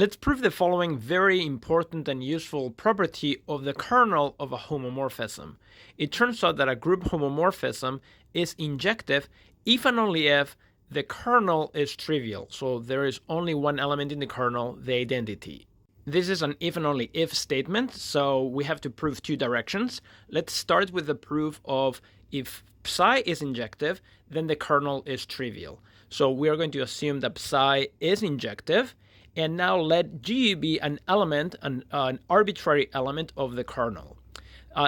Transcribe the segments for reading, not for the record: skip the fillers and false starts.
Let's prove the following very important and useful property of the kernel of a homomorphism. It turns out that a group homomorphism is injective if and only if the kernel is trivial. So there is only one element in the kernel, the identity. This is an if and only if statement, so we have to prove two directions. Let's start with the proof of if psi is injective, then the kernel is trivial. So we are going to assume that psi is injective, and now let G be an element, an arbitrary element of the kernel.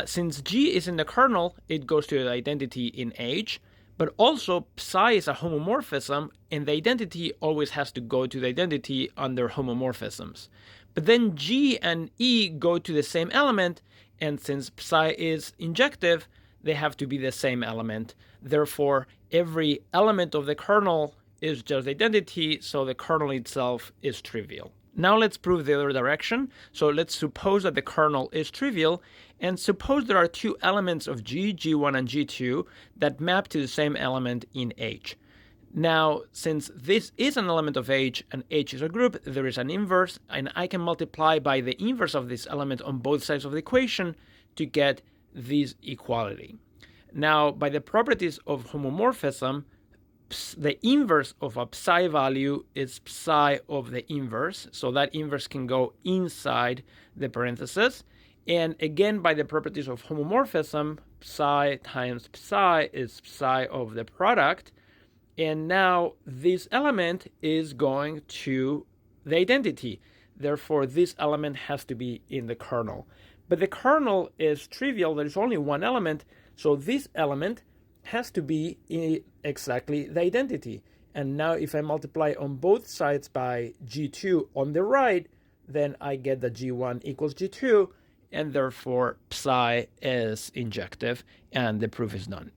Since G is in the kernel, it goes to the identity in H, but also psi is a homomorphism, and the identity always has to go to the identity under homomorphisms. But then G and E go to the same element, and since psi is injective, they have to be the same element. Therefore, every element of the kernel is just identity, so the kernel itself is trivial. Now let's prove the other direction. So let's suppose that the kernel is trivial, and suppose there are two elements of G, G1 and G2, that map to the same element in H. Now, since this is an element of H and H is a group, there is an inverse, and I can multiply by the inverse of this element on both sides of the equation to get this equality. Now, by the properties of homomorphism, the inverse of a psi value is psi of the inverse, so that inverse can go inside the parenthesis. And again, by the properties of homomorphism, psi times psi is psi of the product. And now this element is going to the identity. Therefore, this element has to be in the kernel. But the kernel is trivial. There is only one element. So this element has to be exactly the identity. And now if I multiply on both sides by G2 on the right, then I get that G1 equals G2, and therefore psi is injective, and the proof is done.